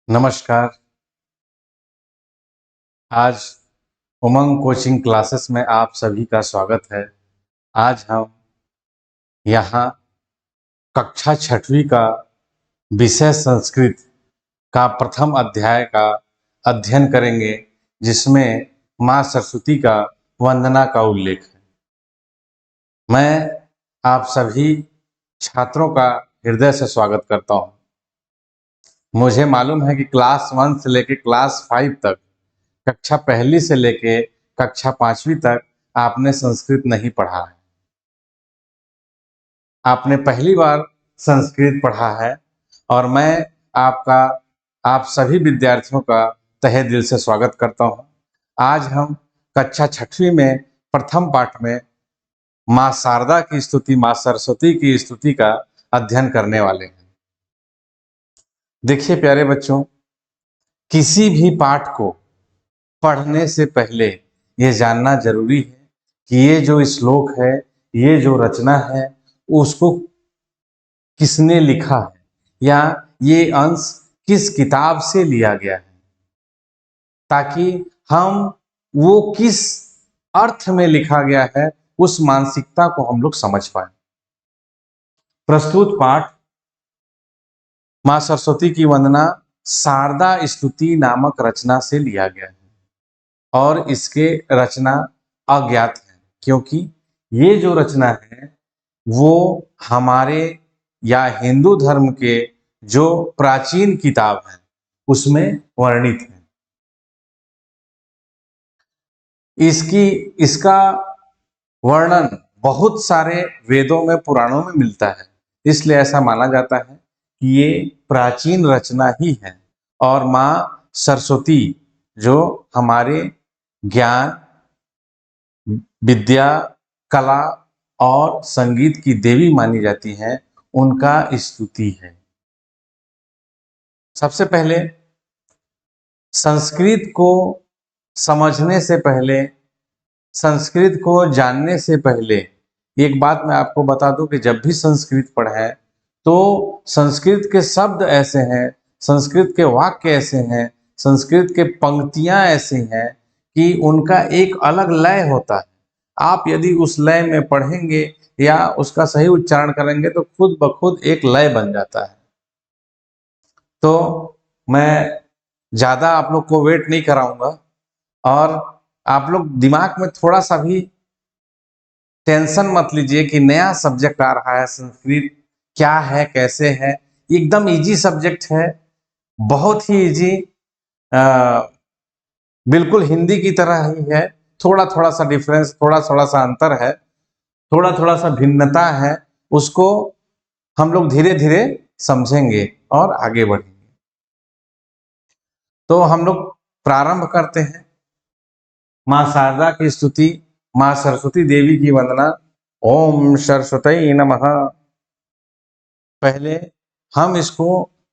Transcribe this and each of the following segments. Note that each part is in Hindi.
नमस्कार। आज उमंग कोचिंग क्लासेस में आप सभी का स्वागत है। आज हम यहाँ कक्षा 6वीं का विषय संस्कृत का प्रथम अध्याय का अध्ययन करेंगे, जिसमें माँ सरस्वती का वंदना का उल्लेख है। मैं आप सभी छात्रों का हृदय से स्वागत करता हूँ। मुझे मालूम है कि क्लास 1 से लेकर क्लास 5 तक, कक्षा पहली से लेके कक्षा 5वीं तक आपने संस्कृत नहीं पढ़ा है। आपने पहली बार संस्कृत पढ़ा है और मैं आप सभी विद्यार्थियों का तहे दिल से स्वागत करता हूं। आज हम कक्षा 6वीं में प्रथम पाठ में माँ शारदा की स्तुति, माँ सरस्वती की स्तुति का अध्ययन करने वाले हैं। देखिए प्यारे बच्चों, किसी भी पाठ को पढ़ने से पहले ये जानना जरूरी है कि ये जो श्लोक है, ये जो रचना है, उसको किसने लिखा है या ये अंश किस किताब से लिया गया है, ताकि हम वो किस अर्थ में लिखा गया है उस मानसिकता को हम लोग समझ पाए। प्रस्तुत पाठ माँ सरस्वती की वंदना शारदा स्तुति नामक रचना से लिया गया है और इसके रचना अज्ञात है, क्योंकि ये जो रचना है वो हमारे या हिंदू धर्म के जो प्राचीन किताब है उसमें वर्णित है। इसका वर्णन बहुत सारे वेदों में, पुराणों में मिलता है, इसलिए ऐसा माना जाता है कि ये प्राचीन रचना ही है और माँ सरस्वती जो हमारे ज्ञान, विद्या, कला और संगीत की देवी मानी जाती हैं, उनका स्तुति है। सबसे पहले संस्कृत को समझने से पहले, संस्कृत को जानने से पहले एक बात मैं आपको बता दूं कि जब भी संस्कृत पढ़ें तो संस्कृत के शब्द ऐसे हैं, संस्कृत के वाक्य ऐसे हैं, संस्कृत के पंक्तियां ऐसी हैं कि उनका एक अलग लय होता है। आप यदि उस लय में पढ़ेंगे या उसका सही उच्चारण करेंगे तो खुद ब खुद एक लय बन जाता है। तो मैं ज़्यादा आप लोग को वेट नहीं कराऊंगा और आप लोग दिमाग में थोड़ा सा भी टेंशन मत लीजिए कि नया सब्जेक्ट आ रहा है, संस्कृत क्या है, कैसे है। एकदम इजी सब्जेक्ट है, बहुत ही इजी, बिल्कुल हिंदी की तरह ही है। थोड़ा थोड़ा सा डिफरेंस, थोड़ा थोड़ा सा अंतर है, थोड़ा थोड़ा सा भिन्नता है, उसको हम लोग धीरे धीरे समझेंगे और आगे बढ़ेंगे। तो हम लोग प्रारंभ करते हैं। माँ शारदा की स्तुति, माँ सरस्वती देवी की वंदना। ओम सरस्वती नमः। पहले हम इसको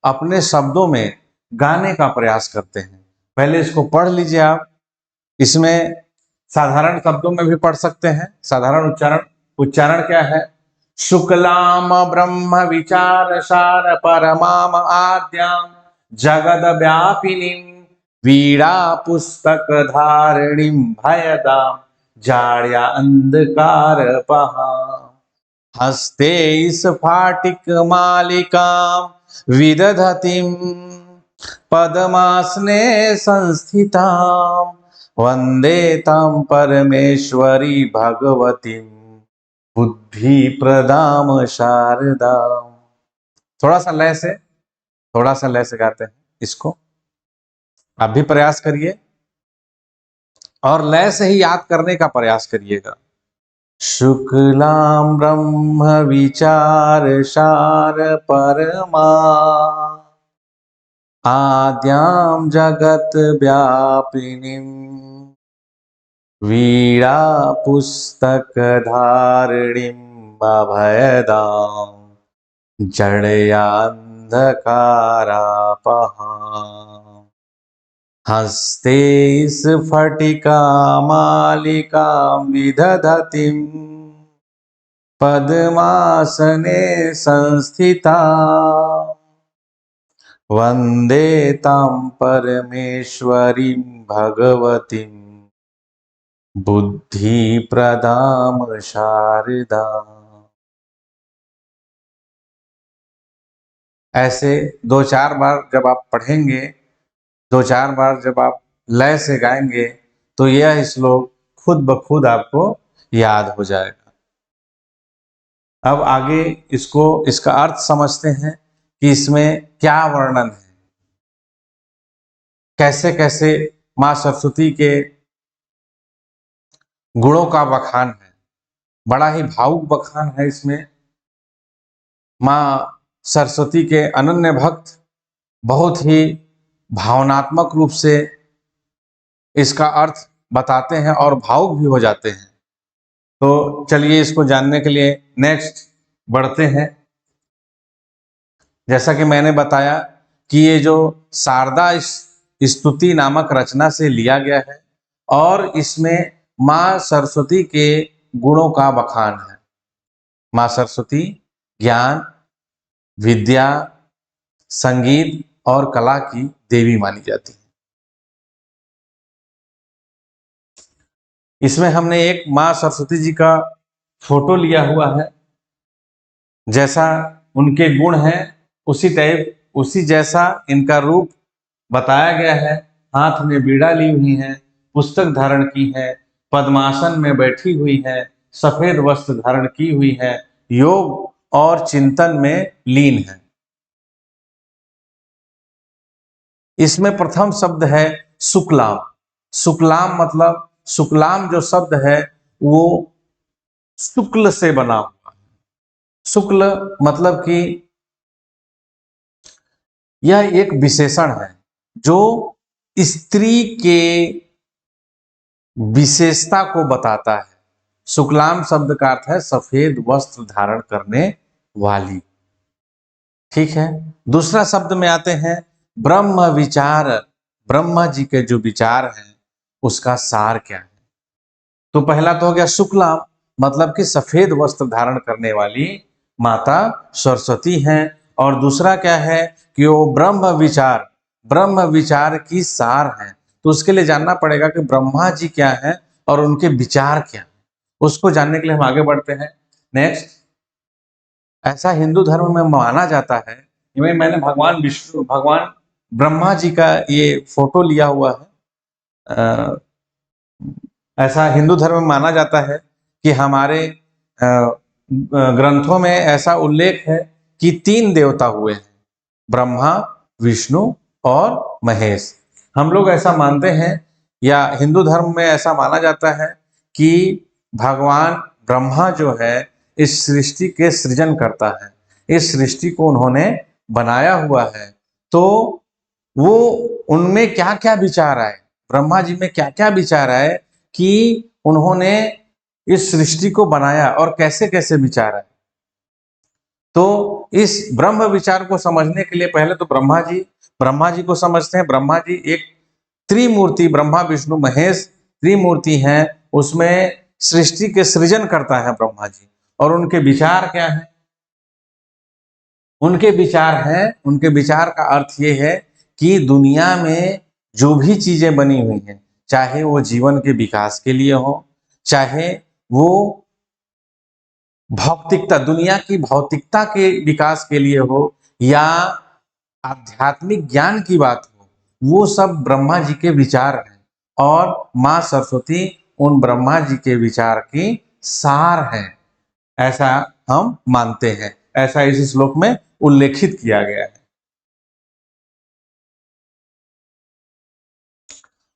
अपने शब्दों में गाने का प्रयास करते हैं। पहले इसको पढ़ लीजिए आप। इसमें साधारण शब्दों में भी पढ़ सकते हैं। साधारण उच्चारण क्या है? शुक्लाम ब्रह्म विचार सार परमाम आद्याम जगद व्यापिनीम वीणा पुस्तक धारिणीम भयदाम जाड्या अंधकार पहा हस्ते स्फाटिक मालिकां विदधतीं पद्मासने संस्थितां वंदे तां परमेश्वरी भगवतीं बुद्धि प्रदाम शारदां। थोड़ा सा लय से गाते हैं इसको। आप भी प्रयास करिए और लय से ही याद करने का प्रयास करिएगा। शुक्लां ब्रह्म विचार सार परमा आद्यां जगत व्यापिनीं वीणा पुस्तक धारिणीं अभयदां जडयान्धकारापहां हस्ते स्फटिका मालिकां विदधतीं पद्मासने संस्थिता वंदे तां परमेश्वरीं भगवतीं बुद्धिप्रदां शारदाम्। ऐसे दो चार बार जब आप पढ़ेंगे, दो चार बार जब आप लय से गाएंगे, तो यह श्लोक खुद ब खुद आपको याद हो जाएगा। अब आगे इसका अर्थ समझते हैं कि इसमें क्या वर्णन है, कैसे कैसे माँ सरस्वती के गुणों का बखान है। बड़ा ही भावुक बखान है इसमें। माँ सरस्वती के अनन्य भक्त बहुत ही भावनात्मक रूप से इसका अर्थ बताते हैं और भावुक भी हो जाते हैं। तो चलिए इसको जानने के लिए नेक्स्ट बढ़ते हैं। जैसा कि मैंने बताया कि ये जो शारदा स्तुति नामक रचना से लिया गया है और इसमें माँ सरस्वती के गुणों का बखान है। माँ सरस्वती ज्ञान, विद्या, संगीत और कला की देवी मानी जाती है। इसमें हमने एक माँ सरस्वती जी का फोटो लिया हुआ है। जैसा उनके गुण हैं उसी जैसा इनका रूप बताया गया है। हाथ में बीड़ा ली हुई है, पुस्तक धारण की है, पद्मासन में बैठी हुई है, सफेद वस्त्र धारण की हुई है, योग और चिंतन में लीन है। इसमें प्रथम शब्द है शुक्लाम। शुक्लाम मतलब शुक्लाम जो शब्द है वो शुक्ल से बना हुआ है। शुक्ल मतलब कि यह एक विशेषण है जो स्त्री के विशेषता को बताता है। शुक्लाम शब्द का अर्थ है सफेद वस्त्र धारण करने वाली। ठीक है, दूसरा शब्द में आते हैं ब्रह्म विचार। ब्रह्मा जी के जो विचार हैं उसका सार क्या है। तो पहला तो हो गया शुक्लाम, मतलब कि सफेद वस्त्र धारण करने वाली माता सरस्वती हैं। और दूसरा क्या है कि वो ब्रह्म विचार की सार हैं। तो उसके लिए जानना पड़ेगा कि ब्रह्मा जी क्या है और उनके विचार क्या है। उसको जानने के लिए हम आगे बढ़ते हैं। नेक्स्ट, ऐसा हिंदू धर्म में माना जाता है, मैंने भगवान ब्रह्मा जी का ये फोटो लिया हुआ है। ऐसा हिंदू धर्म में माना जाता है कि हमारे ग्रंथों में ऐसा उल्लेख है कि 3 देवता हुए हैं, ब्रह्मा, विष्णु और महेश। हम लोग ऐसा मानते हैं या हिंदू धर्म में ऐसा माना जाता है कि भगवान ब्रह्मा जो है इस सृष्टि के सृजन करता है। इस सृष्टि को उन्होंने बनाया हुआ है। तो वो उनमें क्या क्या विचार आए, ब्रह्मा जी में क्या क्या विचार आए कि उन्होंने इस सृष्टि को बनाया और कैसे कैसे विचार आए। तो इस ब्रह्म विचार को समझने के लिए पहले तो ब्रह्मा जी को समझते हैं। ब्रह्मा जी एक त्रिमूर्ति, ब्रह्मा विष्णु महेश त्रिमूर्ति हैं। उसमें सृष्टि के सृजन करता है ब्रह्मा जी। और उनके विचार क्या है? उनके विचार का अर्थ ये है कि दुनिया में जो भी चीजें बनी हुई हैं, चाहे वो जीवन के विकास के लिए हो, चाहे वो दुनिया की भौतिकता के विकास के लिए हो, या आध्यात्मिक ज्ञान की बात हो, वो सब ब्रह्मा जी के विचार हैं। और माँ सरस्वती उन ब्रह्मा जी के विचार की सार हैं, ऐसा हम मानते हैं। ऐसा इस श्लोक में उल्लेखित किया गया है।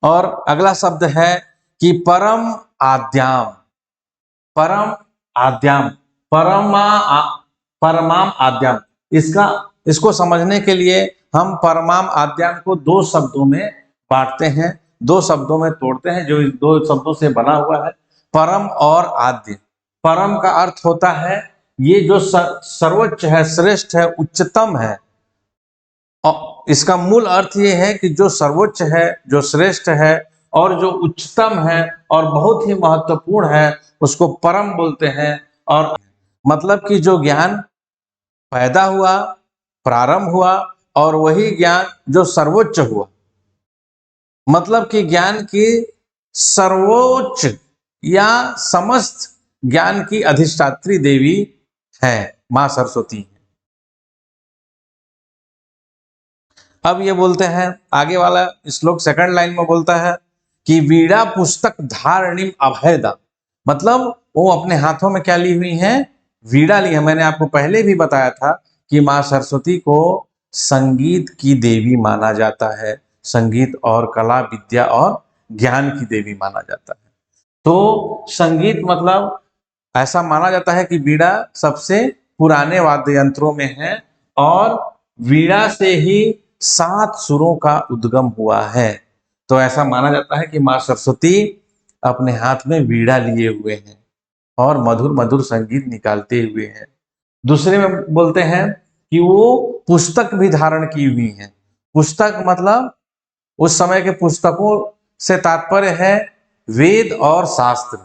और अगला शब्द है कि परम आद्याम। परम आद्याम, परमाम आद्याम। इसको समझने के लिए हम परमाम आद्याम को 2 शब्दों में बांटते हैं, 2 शब्दों में तोड़ते हैं, जो इस 2 शब्दों से बना हुआ है, परम और आद्य। परम का अर्थ होता है ये जो सर्वोच्च है, श्रेष्ठ है, उच्चतम है। और इसका मूल अर्थ ये है कि जो सर्वोच्च है, जो श्रेष्ठ है और जो उच्चतम है और बहुत ही महत्वपूर्ण है, उसको परम बोलते हैं। और मतलब कि जो ज्ञान पैदा हुआ, प्रारंभ हुआ और वही ज्ञान जो सर्वोच्च हुआ, मतलब कि ज्ञान की सर्वोच्च या समस्त ज्ञान की अधिष्ठात्री देवी है, मां सरस्वती। अब ये बोलते हैं आगे वाला श्लोक सेकंड लाइन में बोलता है कि वीणा पुस्तक धारणिम अभयदा, मतलब वो अपने हाथों में क्या ली हुई है, वीणा ली है। मैंने आपको पहले भी बताया था कि मां सरस्वती को संगीत की देवी माना जाता है, संगीत और कला विद्या और ज्ञान की देवी माना जाता है। तो संगीत मतलब ऐसा माना जाता है कि वीणा सबसे पुराने वाद्य यंत्रों में है और वीणा से ही 7 सुरों का उद्गम हुआ है। तो ऐसा माना जाता है कि मां सरस्वती अपने हाथ में वीणा लिए हुए हैं और मधुर मधुर संगीत निकालते हुए हैं। दूसरे में बोलते हैं कि वो पुस्तक भी धारण की हुई है। पुस्तक मतलब उस समय के पुस्तकों से तात्पर्य है वेद और शास्त्र।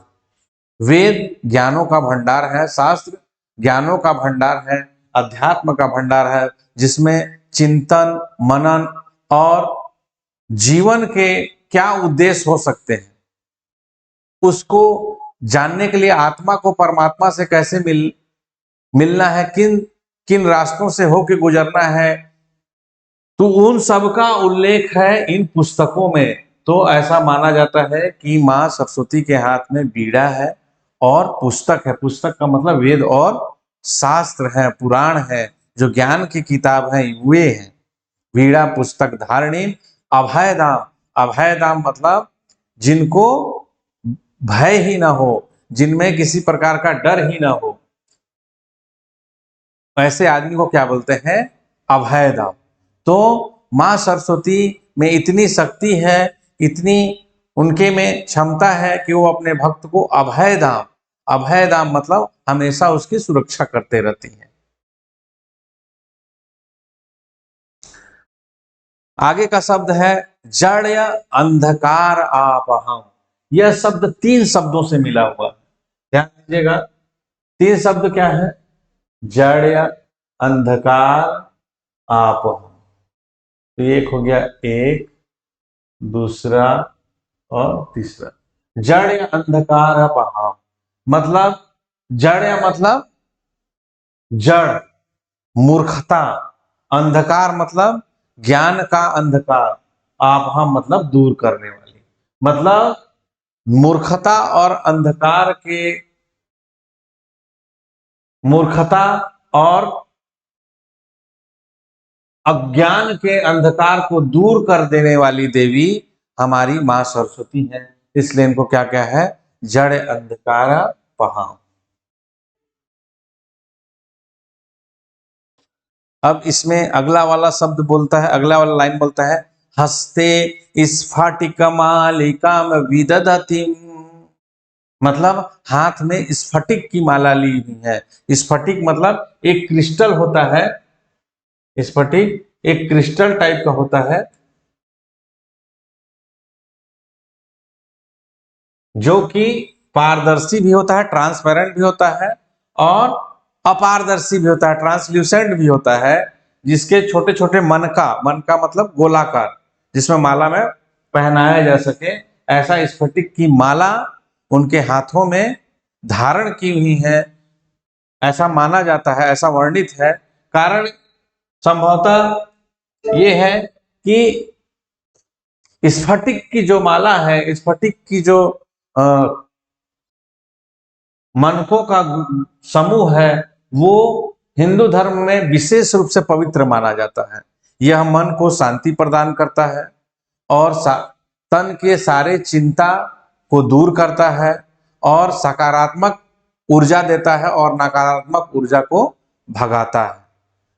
वेद ज्ञानों का भंडार है, शास्त्र ज्ञानों का भंडार है, अध्यात्म का भंडार है, जिसमें चिंतन मनन और जीवन के क्या उद्देश्य हो सकते हैं उसको जानने के लिए, आत्मा को परमात्मा से कैसे मिलना है, किन किन रास्तों से होके गुजरना है, तो उन सब का उल्लेख है इन पुस्तकों में। तो ऐसा माना जाता है कि मां सरस्वती के हाथ में बीड़ा है और पुस्तक है। पुस्तक का मतलब वेद और शास्त्र है, पुराण है, जो ज्ञान की किताब है वे हैं। वीणा पुस्तक धारणी अभय दाम, अभय दाम मतलब जिनको भय ही ना हो, जिनमें किसी प्रकार का डर ही ना हो, ऐसे आदमी को क्या बोलते हैं, अभय दाम। तो मां सरस्वती में इतनी शक्ति है, इतनी उनके में क्षमता है कि वो अपने भक्त को अभय दाम, अभय दाम मतलब हमेशा उसकी सुरक्षा करते रहती है। आगे का शब्द है जड़ अंधकार आपहम। यह शब्द 3 शब्दों से मिला हुआ है, ध्यान दीजिएगा। 3 शब्द क्या है, जड़ अंधकार आपहम। तो एक हो गया, एक, दूसरा और तीसरा। जड़ अंधकार आपहम मतलब, जड़ मतलब जड़, मूर्खता, अंधकार मतलब ज्ञान का अंधकार, आपहम मतलब दूर करने वाली। मतलब मूर्खता और अंधकार के, मूर्खता और अज्ञान के अंधकार को दूर कर देने वाली देवी हमारी मां सरस्वती है। इसलिए इनको क्या क्या है, जड़ अंधकार पहाम। अब इसमें अगला वाला शब्द बोलता है, अगला वाला लाइन बोलता है हस्ते स्फटिकमालिकाम विदधतिम, मतलब हाथ में स्फटिक की माला ली हुई है। स्फटिक मतलब एक क्रिस्टल होता है, स्फटिक एक क्रिस्टल टाइप का होता है जो कि पारदर्शी भी होता है, ट्रांसपेरेंट भी होता है और अपारदर्शी भी होता है, ट्रांसल्यूसेंट भी होता है, जिसके छोटे छोटे मनका, मनका मतलब गोलाकार, जिसमें माला में पहनाया जा सके, ऐसा स्फटिक की माला उनके हाथों में धारण की हुई है, ऐसा माना जाता है, ऐसा वर्णित है। कारण संभवतः ये है कि स्फटिक की जो माला है, स्फटिक की जो मनकों का समूह है, वो हिंदू धर्म में विशेष रूप से पवित्र माना जाता है। यह मन को शांति प्रदान करता है और तन के सारे चिंता को दूर करता है और सकारात्मक ऊर्जा देता है और नकारात्मक ऊर्जा को भगाता है,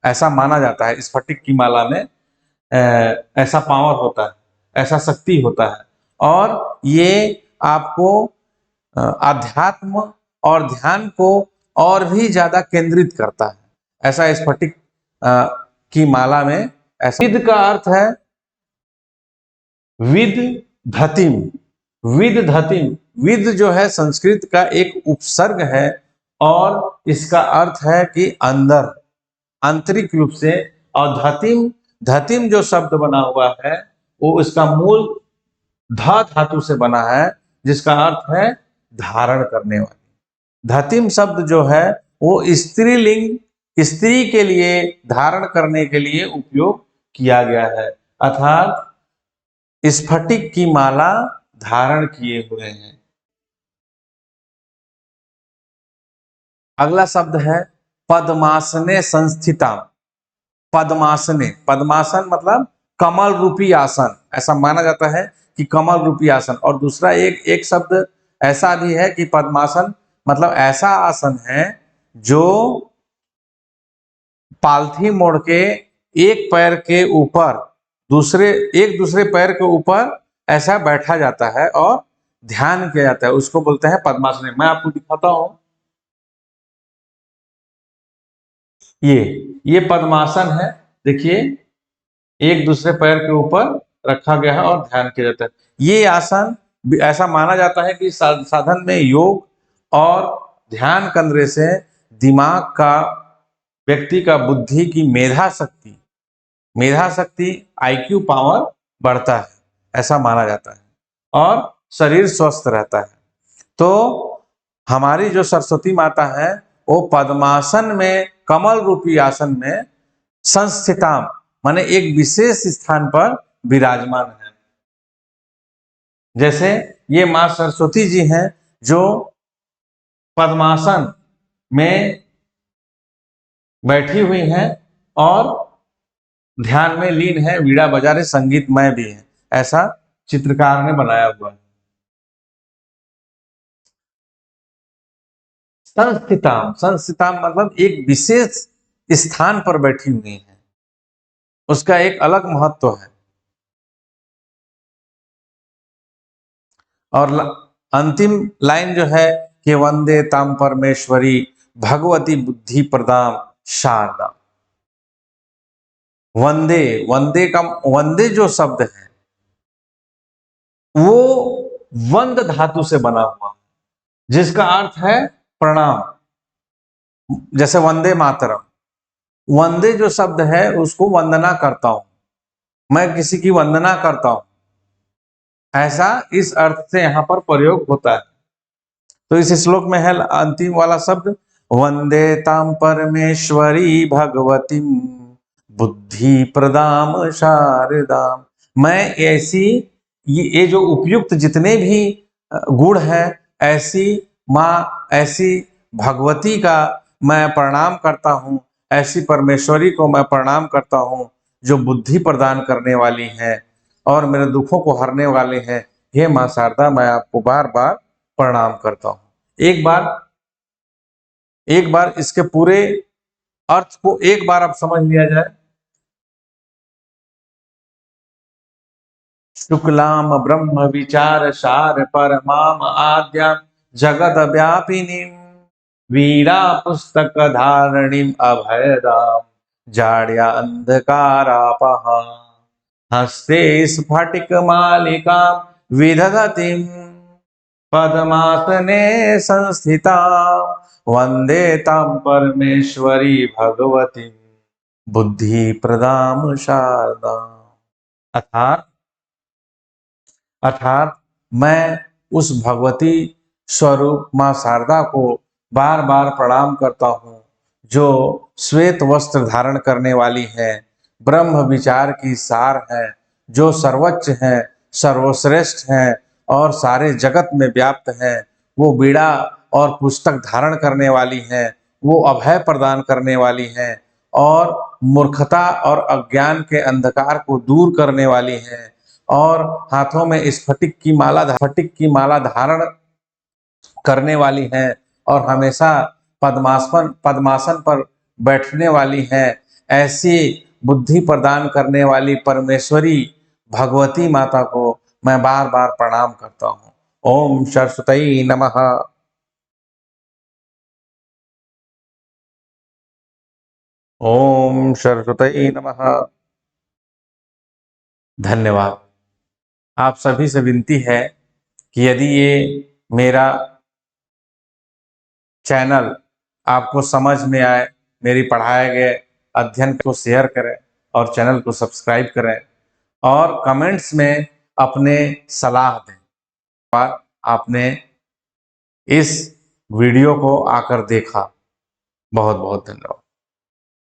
ऐसा माना जाता है। स्फटिक की माला में ऐसा पावर होता है, ऐसा शक्ति होता है और ये आपको अध्यात्म और ध्यान को और भी ज्यादा केंद्रित करता है, ऐसा स्फटिक की माला में ऐसा। विद का अर्थ है विद धतिम, विद धतिम। विद जो है संस्कृत का एक उपसर्ग है और इसका अर्थ है कि अंदर, आंतरिक रूप से, और धतिम धतिम जो शब्द बना हुआ है वो इसका मूल ध धातु से बना है, जिसका अर्थ है धारण करने वाली। धतिम शब्द जो है वो स्त्रीलिंग, स्त्री के लिए धारण करने के लिए उपयोग किया गया है, अर्थात स्फटिक की माला धारण किए हुए हैं। अगला शब्द है पद्मासने संस्थिता। पद्मासने, पद्मासन मतलब कमल रूपी आसन, ऐसा माना जाता है कि कमल रूपी आसन। और दूसरा एक एक शब्द ऐसा भी है कि पद्मासन मतलब ऐसा आसन है जो पालथी मोड़ के एक पैर के ऊपर एक दूसरे पैर के ऊपर ऐसा बैठा जाता है और ध्यान किया जाता है, उसको बोलते हैं पद्मासन। मैं आपको दिखाता हूं, ये पद्मासन है, देखिए एक दूसरे पैर के ऊपर रखा गया है और ध्यान किया जाता है। ये आसन ऐसा माना जाता है कि साधन में योग और ध्यान करने से दिमाग का, व्यक्ति का बुद्धि की मेधा शक्ति आईक्यू पावर बढ़ता है, ऐसा माना जाता है और शरीर स्वस्थ रहता है। तो हमारी जो सरस्वती माता है वो पद्मासन में, कमल रूपी आसन में संस्थिता माने एक विशेष स्थान पर विराजमान है। जैसे ये मां सरस्वती जी हैं जो पद्मासन में बैठी हुई हैं और ध्यान में लीन है, वीणा बजा रहे, संगीतमय भी है, ऐसा चित्रकार ने बनाया हुआ है। संस्थिता मतलब एक विशेष स्थान पर बैठी हुई है, उसका एक अलग महत्व है। और अंतिम लाइन जो है कि वंदे ताम परमेश्वरी भगवती बुद्धि प्रदाम शारदा। वंदे, वंदे जो शब्द है वो वंद धातु से बना हुआ, जिसका अर्थ है प्रणाम। जैसे वंदे मातरम, वंदे जो शब्द है उसको वंदना करता हूं, मैं किसी की वंदना करता हूं, ऐसा इस अर्थ से यहां पर प्रयोग होता है। तो इस श्लोक में है अंतिम वाला शब्द वंदे ताम परमेश्वरी भगवती बुद्धि प्रदाम शारदाम। मैं ऐसी, ये जो उपयुक्त जितने भी गुण है, ऐसी माँ, ऐसी भगवती का मैं प्रणाम करता हूँ, ऐसी परमेश्वरी को मैं प्रणाम करता हूँ जो बुद्धि प्रदान करने वाली है और मेरे दुखों को हरने वाले हैं। हे माँ शारदा, मैं आपको बार बार प्रणाम करता हूँ। एक बार इसके पूरे अर्थ को एक बार अब समझ लिया जाए। शुक्लाम ब्रह्म विचार सार परमाम आद्याम जगत व्यापिनीम वीरा पुस्तक धारणीम अभयदाम जाड्या अंधकारापहा हस्ते स्फटिक मालिका विदधतिम पद्मासने संस्थिता वंदे ताम परमेश्वरी भगवती बुद्धि प्रदाम शारदा। अर्थात अर्थात मैं उस भगवती स्वरूप मां शारदा को बार बार प्रणाम करता हूँ जो श्वेत वस्त्र धारण करने वाली है, ब्रह्म विचार की सार है, जो सर्वोच्च है, सर्वश्रेष्ठ है और सारे जगत में व्याप्त है। वो बीड़ा और पुस्तक धारण करने वाली है, वो अभय प्रदान करने वाली है और मूर्खता और अज्ञान के अंधकार को दूर करने वाली है और हाथों में स्फटिक की माला धारण करने वाली है और हमेशा पद्मासन पर बैठने वाली है। ऐसी बुद्धि प्रदान करने वाली परमेश्वरी भगवती माता को मैं बार बार प्रणाम करता हूँ। ओम सरस्वती नमः। ओम सरस्वती नमः। धन्यवाद। आप सभी से विनती है कि यदि ये मेरा चैनल आपको समझ में आए, मेरी पढ़ाए गए अध्ययन को शेयर करें और चैनल को सब्सक्राइब करें और कमेंट्स में अपने सलाह दें। आपने इस वीडियो को आकर देखा, बहुत बहुत धन्यवाद।